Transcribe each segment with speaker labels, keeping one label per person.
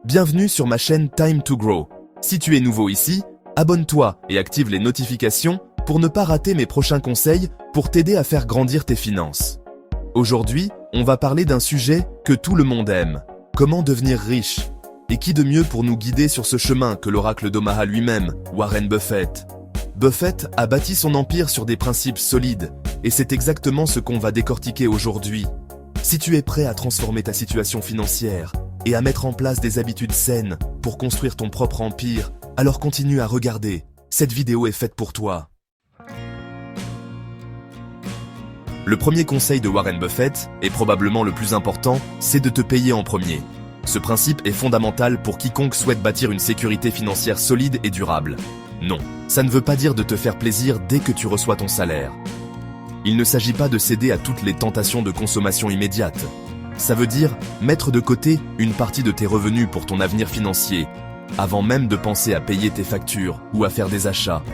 Speaker 1: Bienvenue sur ma chaîne Time to Grow. Si tu es nouveau ici, abonne-toi et active les notifications pour ne pas rater mes prochains conseils pour t'aider à faire grandir tes finances. Aujourd'hui, on va parler d'un sujet que tout le monde aime. Comment devenir riche? Et qui de mieux pour nous guider sur ce chemin que l'oracle d'Omaha lui-même, Warren Buffett? Buffett a bâti son empire sur des principes solides, et c'est exactement ce qu'on va décortiquer aujourd'hui. Si tu es prêt à transformer ta situation financière et à mettre en place des habitudes saines pour construire ton propre empire, alors continue à regarder. Cette vidéo est faite pour toi. Le premier conseil de Warren Buffett, et probablement le plus important, c'est de te payer en premier. Ce principe est fondamental pour quiconque souhaite bâtir une sécurité financière solide et durable. Non, ça ne veut pas dire de te faire plaisir dès que tu reçois ton salaire. Il ne s'agit pas de céder à toutes les tentations de consommation immédiate. Ça veut dire mettre de côté une partie de tes revenus pour ton avenir financier, avant même de penser à payer tes factures ou à faire des achats.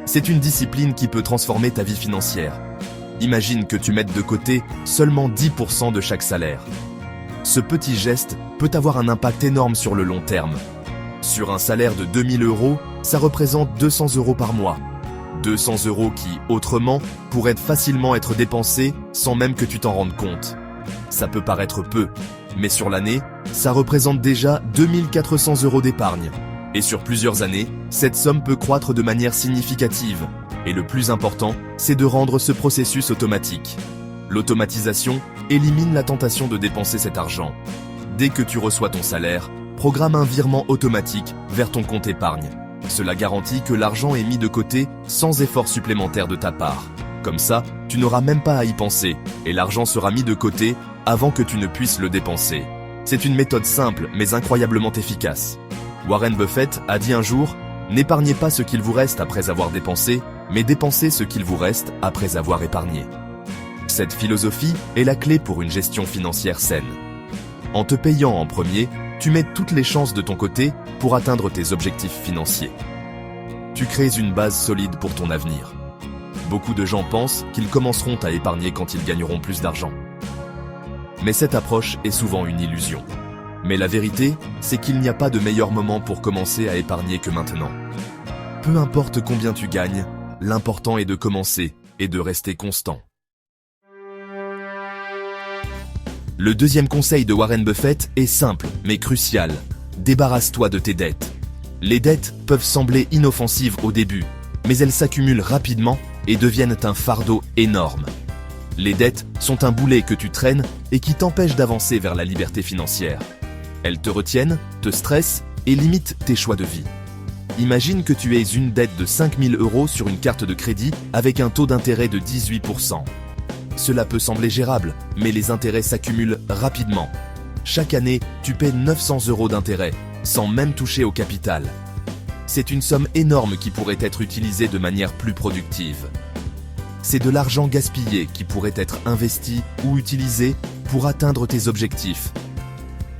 Speaker 1: C'est une discipline qui peut transformer ta vie financière. Imagine que tu mettes de côté seulement 10% de chaque salaire. Ce petit geste peut avoir un impact énorme sur le long terme. Sur un salaire de 2000 €, ça représente 200 € par mois. 200 € qui, autrement, pourraient facilement être dépensés sans même que tu t'en rendes compte. Ça peut paraître peu, mais sur l'année, ça représente déjà 2400 € d'épargne. Et sur plusieurs années, cette somme peut croître de manière significative. Et le plus important, c'est de rendre ce processus automatique. L'automatisation élimine la tentation de dépenser cet argent. Dès que tu reçois ton salaire, programme un virement automatique vers ton compte épargne. Cela garantit que l'argent est mis de côté sans effort supplémentaire de ta part. Comme ça, tu n'auras même pas à y penser, et l'argent sera mis de côté avant que tu ne puisses le dépenser. C'est une méthode simple mais incroyablement efficace. Warren Buffett a dit un jour, « N'épargnez pas ce qu'il vous reste après avoir dépensé, mais dépensez ce qu'il vous reste après avoir épargné. » Cette philosophie est la clé pour une gestion financière saine. En te payant en premier, tu mets toutes les chances de ton côté pour atteindre tes objectifs financiers. Tu crées une base solide pour ton avenir. Beaucoup de gens pensent qu'ils commenceront à épargner quand ils gagneront plus d'argent. Mais cette approche est souvent une illusion. Mais la vérité, c'est qu'il n'y a pas de meilleur moment pour commencer à épargner que maintenant. Peu importe combien tu gagnes, l'important est de commencer et de rester constant. Le deuxième conseil de Warren Buffett est simple, mais crucial. Débarrasse-toi de tes dettes. Les dettes peuvent sembler inoffensives au début, mais elles s'accumulent rapidement et deviennent un fardeau énorme. Les dettes sont un boulet que tu traînes et qui t'empêche d'avancer vers la liberté financière. Elles te retiennent, te stressent et limitent tes choix de vie. Imagine que tu aies une dette de 5000 € sur une carte de crédit avec un taux d'intérêt de 18%. Cela peut sembler gérable, mais les intérêts s'accumulent rapidement. Chaque année, tu paies 900 € d'intérêt, sans même toucher au capital. C'est une somme énorme qui pourrait être utilisée de manière plus productive. C'est de l'argent gaspillé qui pourrait être investi ou utilisé pour atteindre tes objectifs.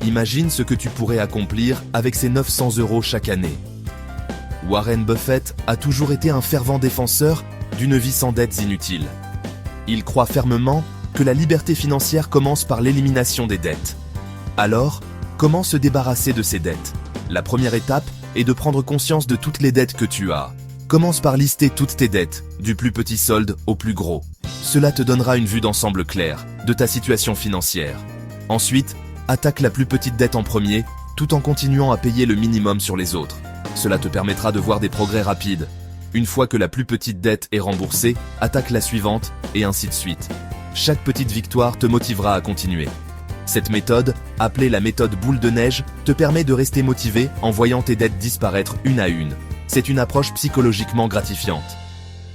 Speaker 1: Imagine ce que tu pourrais accomplir avec ces 900 € chaque année. Warren Buffett a toujours été un fervent défenseur d'une vie sans dettes inutiles. Il croit fermement que la liberté financière commence par l'élimination des dettes. Alors, comment se débarrasser de ces dettes? La première étape est de prendre conscience de toutes les dettes que tu as. Commence par lister toutes tes dettes, du plus petit solde au plus gros. Cela te donnera une vue d'ensemble claire de ta situation financière. Ensuite, attaque la plus petite dette en premier, tout en continuant à payer le minimum sur les autres. Cela te permettra de voir des progrès rapides. Une fois que la plus petite dette est remboursée, attaque la suivante, et ainsi de suite. Chaque petite victoire te motivera à continuer. Cette méthode, appelée la méthode boule de neige, te permet de rester motivé en voyant tes dettes disparaître une à une. C'est une approche psychologiquement gratifiante.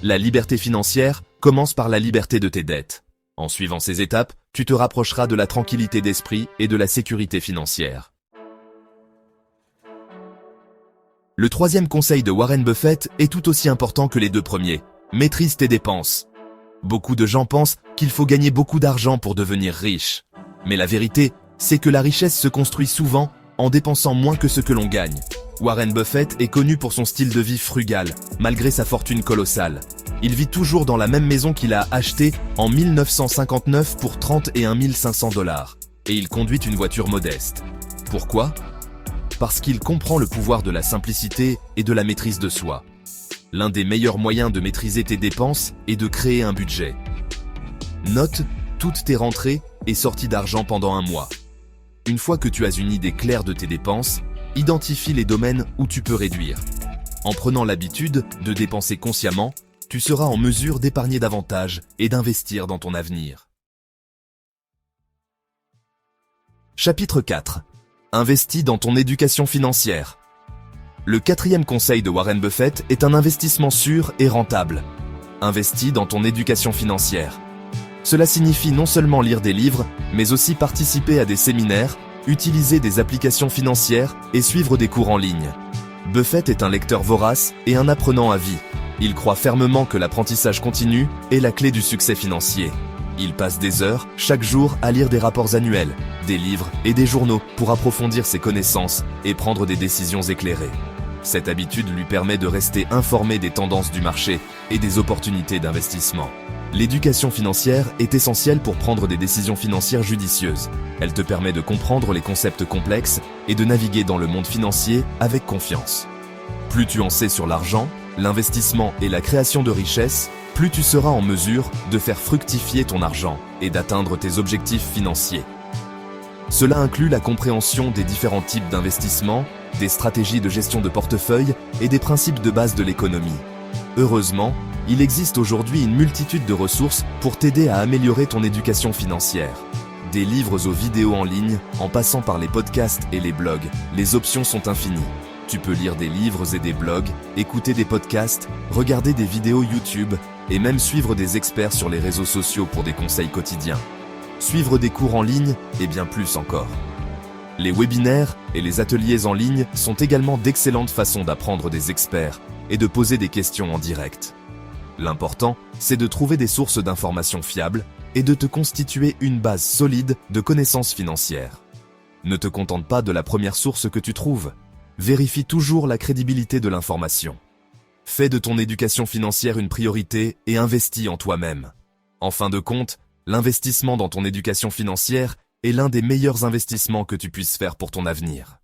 Speaker 1: La liberté financière commence par la liberté de tes dettes. En suivant ces étapes, tu te rapprocheras de la tranquillité d'esprit et de la sécurité financière. Le troisième conseil de Warren Buffett est tout aussi important que les deux premiers. Maîtrise tes dépenses. Beaucoup de gens pensent qu'il faut gagner beaucoup d'argent pour devenir riche. Mais la vérité, c'est que la richesse se construit souvent en dépensant moins que ce que l'on gagne. Warren Buffett est connu pour son style de vie frugal, malgré sa fortune colossale. Il vit toujours dans la même maison qu'il a achetée en 1959 pour 31 500 $. Et il conduit une voiture modeste. Pourquoi ? parce qu'il comprend le pouvoir de la simplicité et de la maîtrise de soi. L'un des meilleurs moyens de maîtriser tes dépenses est de créer un budget. Note toutes tes rentrées et sorties d'argent pendant un mois. Une fois que tu as une idée claire de tes dépenses, identifie les domaines où tu peux réduire. En prenant l'habitude de dépenser consciemment, tu seras en mesure d'épargner davantage et d'investir dans ton avenir. Chapitre 4. Investis dans ton éducation financière. Le 4e conseil de Warren Buffett est un investissement sûr et rentable. Investis dans ton éducation financière. Cela signifie non seulement lire des livres, mais aussi participer à des séminaires, utiliser des applications financières et suivre des cours en ligne. Buffett est un lecteur vorace et un apprenant à vie. Il croit fermement que l'apprentissage continu est la clé du succès financier. Il passe des heures, chaque jour, à lire des rapports annuels, des livres et des journaux pour approfondir ses connaissances et prendre des décisions éclairées. Cette habitude lui permet de rester informé des tendances du marché et des opportunités d'investissement. L'éducation financière est essentielle pour prendre des décisions financières judicieuses. Elle te permet de comprendre les concepts complexes et de naviguer dans le monde financier avec confiance. Plus tu en sais sur l'argent, l'investissement et la création de richesses, plus tu seras en mesure de faire fructifier ton argent et d'atteindre tes objectifs financiers. Cela inclut la compréhension des différents types d'investissements, des stratégies de gestion de portefeuille et des principes de base de l'économie. Heureusement, il existe aujourd'hui une multitude de ressources pour t'aider à améliorer ton éducation financière. Des livres aux vidéos en ligne, en passant par les podcasts et les blogs, les options sont infinies. Tu peux lire des livres et des blogs, écouter des podcasts, regarder des vidéos YouTube et même suivre des experts sur les réseaux sociaux pour des conseils quotidiens. Suivre des cours en ligne et bien plus encore. Les webinaires et les ateliers en ligne sont également d'excellentes façons d'apprendre des experts et de poser des questions en direct. L'important, c'est de trouver des sources d'informations fiables et de te constituer une base solide de connaissances financières. Ne te contente pas de la première source que tu trouves. Vérifie toujours la crédibilité de l'information. Fais de ton éducation financière une priorité et investis en toi-même. En fin de compte, l'investissement dans ton éducation financière est l'un des meilleurs investissements que tu puisses faire pour ton avenir.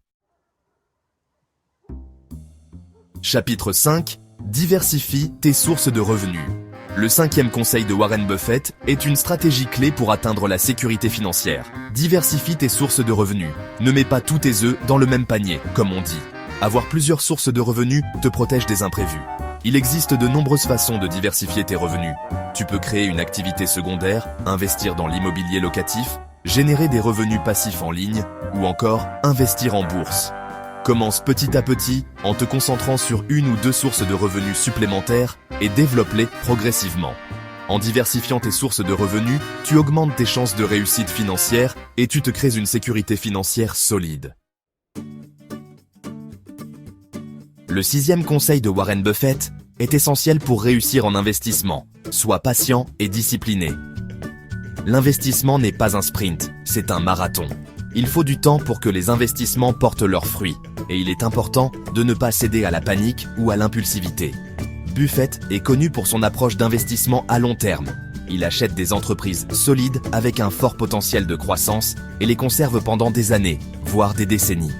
Speaker 1: Chapitre 5. Diversifie tes sources de revenus. Le 5e conseil de Warren Buffett est une stratégie clé pour atteindre la sécurité financière. Diversifie tes sources de revenus. Ne mets pas tous tes œufs dans le même panier, comme on dit. Avoir plusieurs sources de revenus te protège des imprévus. Il existe de nombreuses façons de diversifier tes revenus. Tu peux créer une activité secondaire, investir dans l'immobilier locatif, générer des revenus passifs en ligne ou encore investir en bourse. Commence petit à petit en te concentrant sur une ou deux sources de revenus supplémentaires et développe-les progressivement. En diversifiant tes sources de revenus, tu augmentes tes chances de réussite financière et tu te crées une sécurité financière solide. Le 6e conseil de Warren Buffett est essentiel pour réussir en investissement. Sois patient et discipliné. L'investissement n'est pas un sprint, c'est un marathon. Il faut du temps pour que les investissements portent leurs fruits, et il est important de ne pas céder à la panique ou à l'impulsivité. Buffett est connu pour son approche d'investissement à long terme. Il achète des entreprises solides avec un fort potentiel de croissance et les conserve pendant des années, voire des décennies.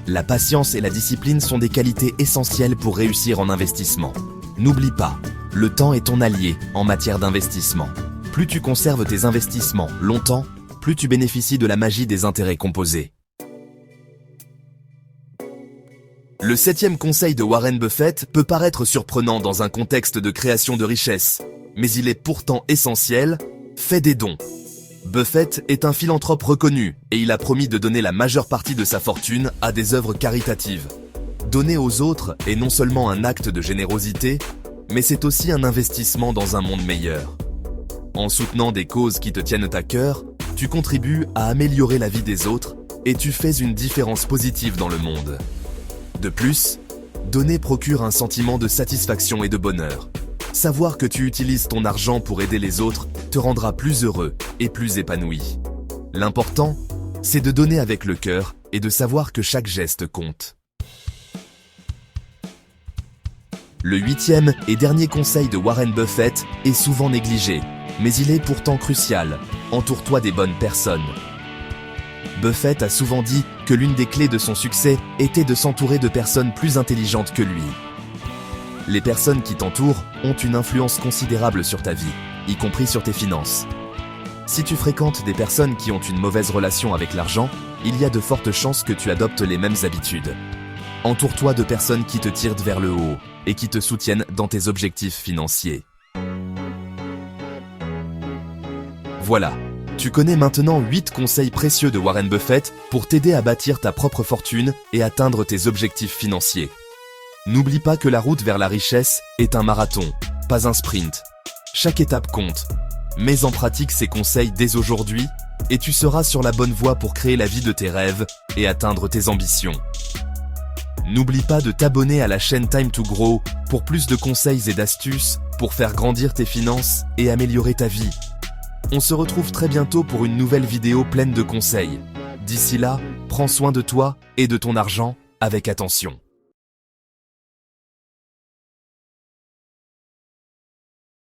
Speaker 1: La patience et la discipline sont des qualités essentielles pour réussir en investissement. N'oublie pas, le temps est ton allié en matière d'investissement. Plus tu conserves tes investissements longtemps, plus tu bénéficies de la magie des intérêts composés. Le 7e conseil de Warren Buffett peut paraître surprenant dans un contexte de création de richesse, mais il est pourtant essentiel, fais des dons. Buffett est un philanthrope reconnu et il a promis de donner la majeure partie de sa fortune à des œuvres caritatives. Donner aux autres est non seulement un acte de générosité, mais c'est aussi un investissement dans un monde meilleur. En soutenant des causes qui te tiennent à cœur, tu contribues à améliorer la vie des autres et tu fais une différence positive dans le monde. De plus, donner procure un sentiment de satisfaction et de bonheur. Savoir que tu utilises ton argent pour aider les autres te rendra plus heureux et plus épanoui. L'important, c'est de donner avec le cœur et de savoir que chaque geste compte. Le 8e et dernier conseil de Warren Buffett est souvent négligé, mais il est pourtant crucial. Entoure-toi des bonnes personnes. Buffett a souvent dit que l'une des clés de son succès était de s'entourer de personnes plus intelligentes que lui. Les personnes qui t'entourent ont une influence considérable sur ta vie, y compris sur tes finances. Si tu fréquentes des personnes qui ont une mauvaise relation avec l'argent, il y a de fortes chances que tu adoptes les mêmes habitudes. Entoure-toi de personnes qui te tirent vers le haut et qui te soutiennent dans tes objectifs financiers. Voilà, tu connais maintenant 8 conseils précieux de Warren Buffett pour t'aider à bâtir ta propre fortune et atteindre tes objectifs financiers. N'oublie pas que la route vers la richesse est un marathon, pas un sprint. Chaque étape compte. Mets en pratique ces conseils dès aujourd'hui et tu seras sur la bonne voie pour créer la vie de tes rêves et atteindre tes ambitions. N'oublie pas de t'abonner à la chaîne Time to Grow pour plus de conseils et d'astuces pour faire grandir tes finances et améliorer ta vie. On se retrouve très bientôt pour une nouvelle vidéo pleine de conseils. D'ici là, prends soin de toi et de ton argent avec attention.